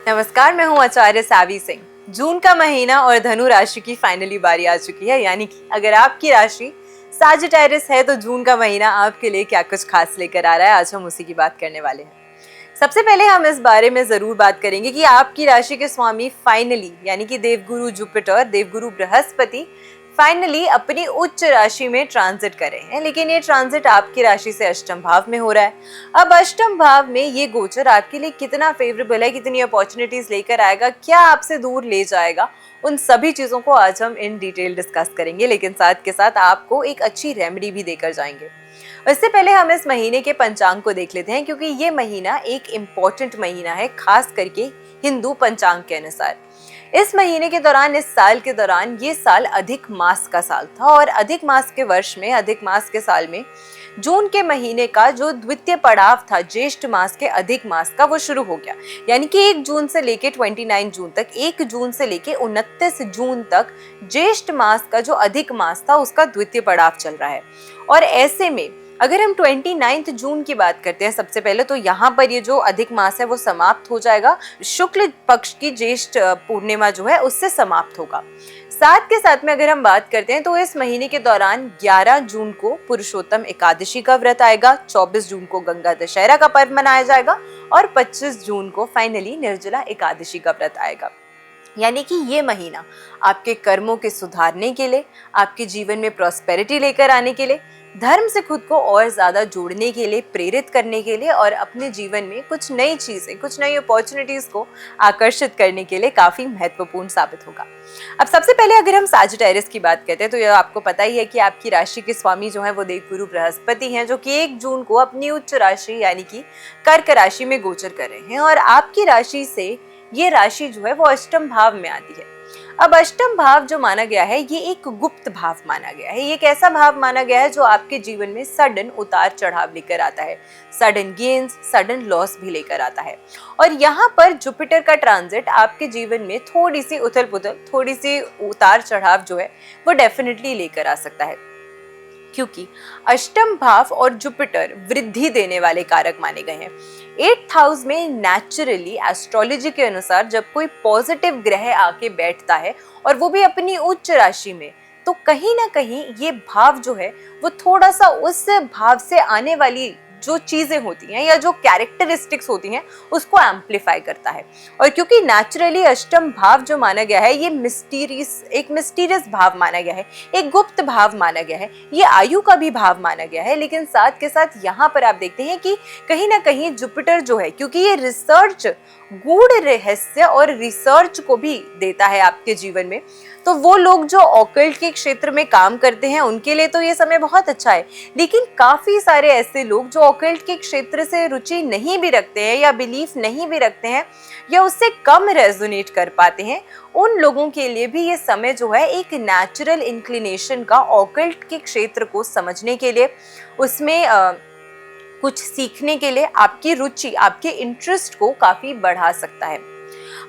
नमस्कार, मैं हूँ आचार्य सावी सिंह। जून का महीना और धनु राशि की फाइनली बारी आ चुकी है, यानी कि अगर आपकी राशि सजिटेरियस है तो जून का महीना आपके लिए क्या कुछ खास लेकर आ रहा है, आज हम उसी की बात करने वाले हैं। सबसे पहले हम इस बारे में जरूर बात करेंगे कि आपकी राशि के स्वामी फाइनली यानी कि देवगुरु जुपिटर, देवगुरु बृहस्पति फाइनली अपनी उच्च राशि में ट्रांजिट कर रहे हैं। लेकिन ये ट्रांजिट आपकी राशि से अष्टम भाव में हो रहा है। अब अष्टम भाव में ये गोचर आपके लिए कितना फेवरेबल है, कितनी अपॉर्चुनिटीज लेकर आएगा, क्या आपसे दूर ले जाएगा, उन सभी चीजों को आज हम इन डिटेल डिस्कस करेंगे। लेकिन साथ के साथ आपको एक अच्छी रेमेडी भी देकर जाएंगे। इससे पहले हम इस महीने के पंचांग को देख लेते हैं, क्योंकि ये महीना एक इम्पोर्टेंट महीना है, खास करके हिंदू पंचांग के अनुसार। इस महीने के दौरान, इस साल के दौरान, ये साल अधिक मास का साल था और अधिक मास के वर्ष में, अधिक मास के साल में जून के महीने का जो द्वितीय पड़ाव था ज्येष्ठ मास के अधिक मास का, वो शुरू हो गया। यानी कि 1 जून से लेके 29 जून तक, 1 जून से लेके 29 जून तक ज्येष्ठ मास का जो अधिक मास था उसका द्वितीय पड़ाव चल रहा है। और ऐसे में अगर हम 29 जून की बात करते हैं सबसे पहले, तो यहाँ पर ये जो अधिक मास है वो समाप्त हो जाएगा। शुक्ल पक्ष की ज्येष्ठ पूर्णिमा जो है उससे समाप्त होगा। साथ के साथ में अगर हम बात करते हैं तो इस महीने के दौरान 11 जून को पुरुषोत्तम एकादशी का व्रत आएगा, 24 जून को गंगा दशहरा का पर्व मनाया जाएगा और 25 जून को फाइनली निर्जला एकादशी का व्रत आएगा। यानी कि ये महीना आपके कर्मों के सुधारने के लिए, आपके जीवन में प्रॉस्पेरिटी लेकर आने के लिए, धर्म से खुद को और ज्यादा जोड़ने के लिए, प्रेरित करने के लिए और अपने जीवन में कुछ नई चीजें, कुछ नई अपॉर्चुनिटीज को आकर्षित करने के लिए काफी महत्वपूर्ण साबित होगा। अब सबसे पहले अगर हम सजिटेरियस की बात करते हैं तो यह आपको पता ही है कि आपकी राशि के स्वामी जो है वो देवगुरु बृहस्पति हैं, जो कि 1 जून को अपनी उच्च राशि यानी कि कर्क राशि में गोचर कर रहे हैं। और आपकी राशि से ये राशि जो है वो अष्टम भाव में आती है। अब अष्टम भाव जो माना गया है ये एक गुप्त भाव माना गया है। ये एक ऐसा भाव माना गया है जो आपके जीवन में सडन उतार चढ़ाव लेकर आता है, सडन गेन्स, सडन लॉस भी लेकर आता है। और यहाँ पर जुपिटर का ट्रांजिट आपके जीवन में थोड़ी सी उथल पुथल, थोड़ी सी उतार चढ़ाव जो है वो डेफिनेटली लेकर आ सकता है, क्योंकि अष्टम भाव और जुपिटर वृद्धि देने वाले कारक माने गए हैं। 8th हाउस में नेचुरली एस्ट्रोलॉजी के अनुसार जब कोई पॉजिटिव ग्रह आके बैठता है और वो भी अपनी उच्च राशि में, तो कहीं ना कहीं ये भाव जो है वो थोड़ा सा उस भाव से आने वाली जो चीजें होती हैं या जो कैरेक्टरिस्टिक्स होती हैं उसको एम्पलीफाई करता है। और क्योंकि नेचुरली अष्टम भाव जो माना गया है ये एक मिस्टीरियस भाव माना गया है, एक गुप्त भाव माना गया है, ये आयु का भी भाव माना गया है। लेकिन साथ के साथ यहाँ पर आप देखते हैं कि कहीं ना कहीं जुपिटर जो है, क्योंकि ये रिसर्च, गूढ़ रहस्य और रिसर्च को भी देता है आपके जीवन में, तो वो लोग जो ऑकल्ट के क्षेत्र में काम करते हैं उनके लिए तो ये समय बहुत अच्छा है। लेकिन काफी सारे ऐसे लोग जो ऑकल्ट के क्षेत्र से रुचि नहीं भी रखते हैं या बिलीफ नहीं भी रखते हैं या उससे कम रेजोनेट कर पाते हैं, उन लोगों के लिए भी ये समय जो है एक नेचुरल इंक्लिनेशन का ऑकल्ट के क्षेत्र को समझने के लिए, उसमें कुछ सीखने के लिए आपकी रुचि, आपके इंटरेस्ट को काफी बढ़ा सकता है।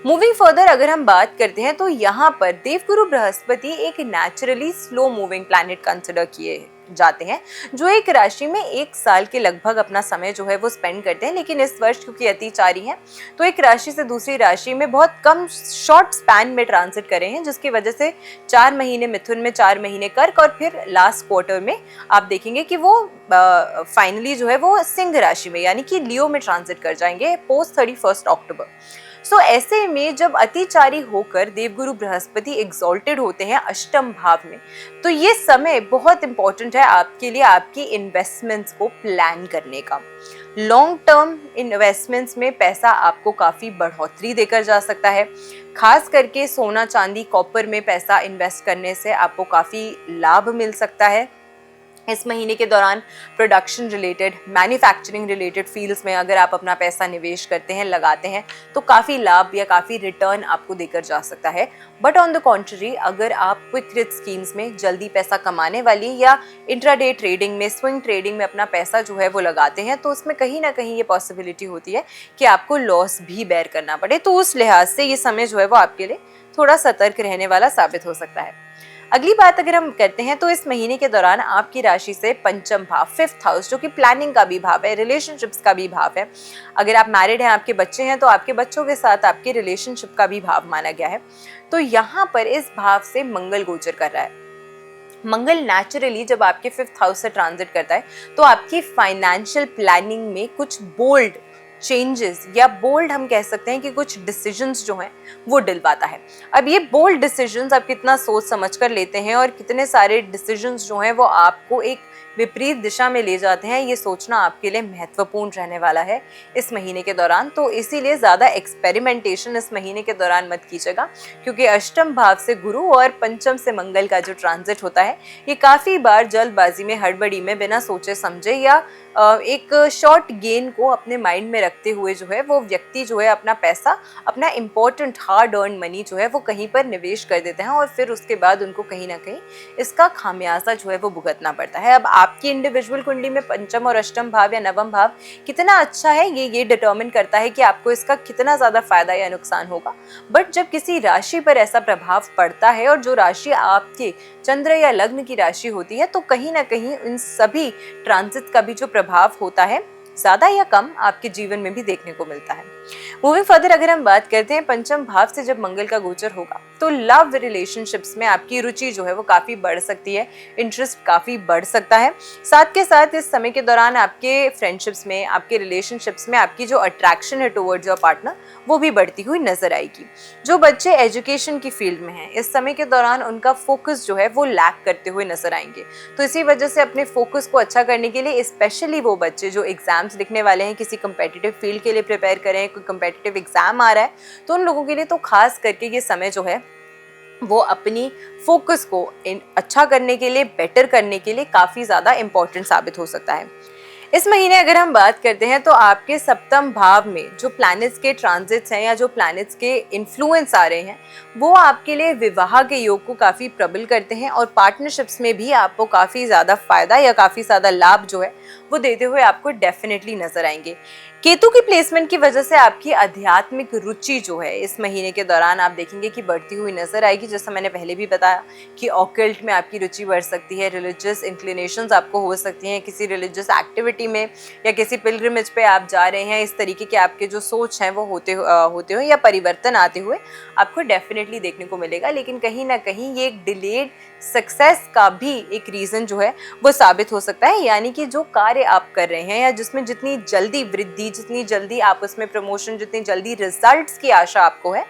मूविंग फर्दर अगर हम बात करते हैं तो यहाँ पर देवगुरु बृहस्पति एक naturally slow moving planet consider किए जाते हैं, जो एक राशि में 1 साल के लगभग अपना समय जो है वो स्पेंड करते हैं। लेकिन इस वर्ष क्योंकि अतिचारी है तो एक राशि से दूसरी राशि में बहुत कम शॉर्ट स्पैन में ट्रांजिट कर रहे हैं, जिसकी वजह से 4 महीने मिथुन में, 4 महीने कर्क और फिर लास्ट क्वार्टर में आप देखेंगे कि वो फाइनली जो है वो सिंह राशि में यानी कि लियो में ट्रांजिट कर जाएंगे पोस्ट 31 अक्टूबर। सो ऐसे में जब अतिचारी होकर देवगुरु बृहस्पति एग्जॉल्टेड होते हैं अष्टम भाव में, तो ये समय बहुत इंपॉर्टेंट है आपके लिए, आपकी इन्वेस्टमेंट्स को प्लान करने का। लॉन्ग टर्म इन्वेस्टमेंट्स में पैसा आपको काफी बढ़ोतरी देकर जा सकता है। खास करके सोना, चांदी, कॉपर में पैसा इन्वेस्ट करने से आपको काफी लाभ मिल सकता है। इस महीने के दौरान production related, manufacturing related fields में अगर आप अपना पैसा निवेश करते हैं, लगाते हैं, तो काफ़ी लाभ या काफ़ी रिटर्न आपको देकर जा सकता है। बट ऑन द कॉन्ट्री, अगर आप क्विक रिच स्कीम्स में जल्दी पैसा कमाने वाली या इंट्राडे ट्रेडिंग में, स्विंग ट्रेडिंग में अपना पैसा जो है वो लगाते हैं, तो उसमें कहीं ना कहीं ये पॉसिबिलिटी होती है कि आपको लॉस भी बेयर करना पड़े। तो उस लिहाज से ये समय जो है वो आपके लिए थोड़ा सतर्क रहने वाला साबित हो सकता है। अगली बात अगर हम करते हैं तो इस महीने के दौरान आपकी राशि से पंचम भाव, फिफ्थ हाउस, जो कि प्लानिंग का भी भाव है, रिलेशनशिप्स का भी भाव है, अगर आप मैरिड हैं, आपके बच्चे हैं, तो आपके बच्चों के साथ आपके रिलेशनशिप का भी भाव माना गया है। तो यहाँ पर इस भाव से मंगल गोचर कर रहा है। मंगल नेचुरली जब आपके फिफ्थ हाउस से ट्रांजिट करता है तो आपकी फाइनेंशियल प्लानिंग में कुछ बोल्ड चेंजेस, या बोल्ड हम कह सकते हैं कि कुछ डिसीजंस जो हैं वो दिलवाता है। अब ये बोल्ड डिसीजंस आप कितना सोच समझ कर लेते हैं और कितने सारे डिसीजंस जो हैं वो आपको एक विपरीत दिशा में ले जाते हैं, ये सोचना आपके लिए महत्वपूर्ण रहने वाला है इस महीने के दौरान। तो इसीलिए ज़्यादा एक्सपेरिमेंटेशन इस महीने के दौरान मत कीजिएगा, क्योंकि अष्टम भाव से गुरु और पंचम से मंगल का जो ट्रांजिट होता है ये काफ़ी बार जल्दबाजी में, हड़बड़ी में, बिना सोचे समझे या एक शॉर्ट गेन को अपने माइंड में रखते हुए जो है वो व्यक्ति जो है अपना पैसा, अपना इम्पोर्टेंट हार्ड अर्न मनी जो है वो कहीं पर निवेश कर देते हैं और फिर उसके बाद उनको कहीं ना कहीं इसका खामियाजा जो है वो भुगतना पड़ता है। अब आपकी इंडिविजुअल कुंडली में पंचम और अष्टम भाव या नवम भाव कितना अच्छा है ये डिटर्मिन करता है कि आपको इसका कितना ज़्यादा फायदा या नुकसान होगा। बट जब किसी राशि पर ऐसा प्रभाव पड़ता है और जो राशि आपके चंद्र या लग्न की राशि होती है, तो कहीं ना कहीं इन सभी ट्रांजिट का भी जो प्रभाव होता है ज्यादा या कम आपके जीवन में भी देखने को मिलता है। मूविंग फर्दर अगर हम बात करते हैं, पंचम भाव से जब मंगल का गोचर होगा तो लव रिलेशनशिप्स में आपकी रुचि जो है वो काफी बढ़ सकती है, इंटरेस्ट काफी बढ़ सकता है। साथ के साथ इस समय के दौरान आपके फ्रेंडशिप्स में, आपके रिलेशनशिप्स में आपकी जो अट्रैक्शन है टुवर्ड्स योर पार्टनर वो भी बढ़ती हुई नजर आएगी। जो बच्चे एजुकेशन की फील्ड में हैं, इस समय के दौरान उनका फोकस जो है वो लैक करते हुए नजर आएंगे। तो इसी वजह से अपने फोकस को अच्छा करने के लिए, स्पेशली वो बच्चे जो एग्जाम्स लिखने वाले हैं, किसी कंपेटिटिव फील्ड के लिए प्रिपेयर करें, कोई कंपेटिटिव एग्जाम आ रहा है, तो उन लोगों के लिए तो खास करके ये समय जो है वो अपनी फोकस को अच्छा करने के लिए, बेटर करने के लिए काफ़ी ज़्यादा इम्पोर्टेंट साबित हो सकता है। इस महीने अगर हम बात करते हैं तो आपके सप्तम भाव में जो प्लैनेट्स के ट्रांजिट्स हैं या जो प्लैनेट्स के इन्फ्लुएंस आ रहे हैं वो आपके लिए विवाह के योग को काफ़ी प्रबल करते हैं और पार्टनरशिप्स में भी आपको काफ़ी ज़्यादा फायदा या काफ़ी ज़्यादा लाभ जो है वो देते हुए आपको डेफिनेटली नजर आएंगे। केतु की प्लेसमेंट की वजह से आपकी आध्यात्मिक रुचि जो है इस महीने के दौरान आप देखेंगे कि बढ़ती हुई नजर आएगी। जैसा मैंने पहले भी बताया कि ऑकल्ट में आपकी रुचि बढ़ सकती है, रिलीजियस इंक्लिनेशंस आपको हो सकती हैं, किसी रिलीजियस एक्टिविटी में या किसी पिलग्रिमेज पे आप जा रहे हैं, इस तरीके के आपके जो सोच हैं वो होते हुए या परिवर्तन आते हुए आपको डेफिनेटली देखने को मिलेगा। लेकिन कहीं ना कहीं ये एक डिलेड सक्सेस का भी एक रीज़न जो है वो साबित हो सकता है, यानी कि जो कार्य आप कर रहे हैं या जिसमें जितनी जल्दी वृद्धि, जितनी जल्दी आप उसमें प्रमोशन, जितनी जल्दी रिजल्ट्स की आशा आपको है,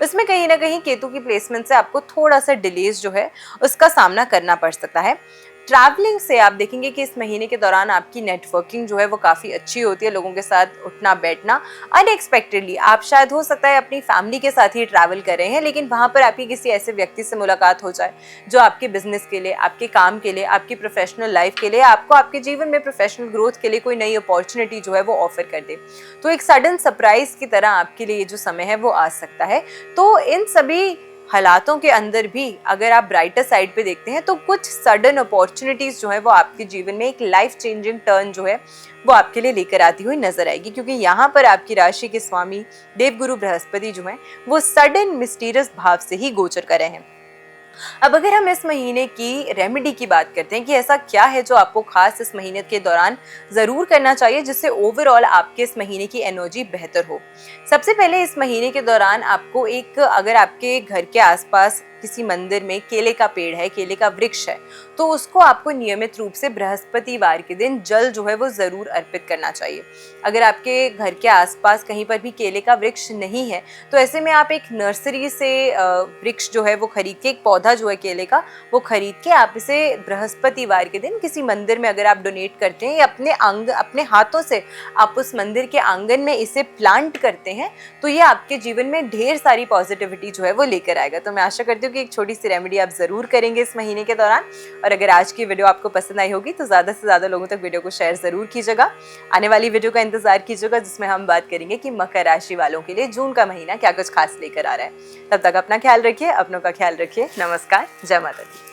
उसमें कहीं ना कहीं केतु की प्लेसमेंट से आपको थोड़ा सा डिलेज जो है उसका सामना करना पड़ सकता है। ट्रैवलिंग से आप देखेंगे कि इस महीने के दौरान आपकी नेटवर्किंग जो है वो काफ़ी अच्छी होती है, लोगों के साथ उठना बैठना अनएक्सपेक्टेडली, आप शायद हो सकता है अपनी फैमिली के साथ ही ट्रैवल कर रहे हैं, लेकिन वहाँ पर आपकी किसी ऐसे व्यक्ति से मुलाकात हो जाए जो आपके बिजनेस के लिए, आपके काम के लिए, आपकी प्रोफेशनल लाइफ के लिए, आपको आपके जीवन में प्रोफेशनल ग्रोथ के लिए कोई नई अपॉर्चुनिटी जो है वो ऑफर कर दे। तो एक सडन सरप्राइज की तरह आपके लिए ये जो समय है वो आ सकता है। तो इन सभी हालातों के अंदर भी अगर आप ब्राइटर साइड पे देखते हैं तो कुछ सडन अपॉर्चुनिटीज जो है वो आपके जीवन में एक लाइफ चेंजिंग टर्न जो है वो आपके लिए लेकर आती हुई नजर आएगी, क्योंकि यहाँ पर आपकी राशि के स्वामी देवगुरु बृहस्पति जो हैं वो सडन मिस्टीरियस भाव से ही गोचर कर रहे हैं। अब अगर हम इस महीने की रेमेडी की बात करते हैं कि ऐसा क्या है जो आपको खास इस महीने के दौरान जरूर करना चाहिए जिससे ओवरऑल आपके इस महीने की एनर्जी बेहतर हो। सबसे पहले इस महीने के दौरान आपको एक, अगर आपके घर के आसपास किसी मंदिर में केले का पेड़ है, केले का वृक्ष है, तो उसको आपको नियमित रूप से बृहस्पतिवार के दिन जल जो है वो जरूर अर्पित करना चाहिए। अगर आपके घर के आसपास कहीं पर भी केले का वृक्ष नहीं है तो ऐसे में आप एक नर्सरी से वृक्ष जो है वो खरीद के, एक पौधा जो है केले का वो खरीद के आप इसे बृहस्पतिवार के दिन किसी मंदिर में अगर आप डोनेट करते हैं या अपने हाथों से आप उस मंदिर के आंगन में इसे प्लांट करते हैं तो ये आपके जीवन में ढेर सारी पॉजिटिविटी जो है वो लेकर आएगा। तो मैं आशा करती हूँ कि एक छोटी सी रेमेडी आप जरूर करेंगे इस महीने के दौरान। और अगर आज की वीडियो आपको पसंद आई होगी तो ज्यादा से ज्यादा लोगों तक वीडियो को शेयर जरूर कीजिएगा। आने वाली वीडियो का इंतजार कीजिएगा जिसमें हम बात करेंगे कि मकर राशि वालों के लिए जून का महीना क्या कुछ खास लेकर आ रहा है। तब तक अपना ख्याल रखिए, अपनों का ख्याल रखिए। नमस्कार, जय माता दी।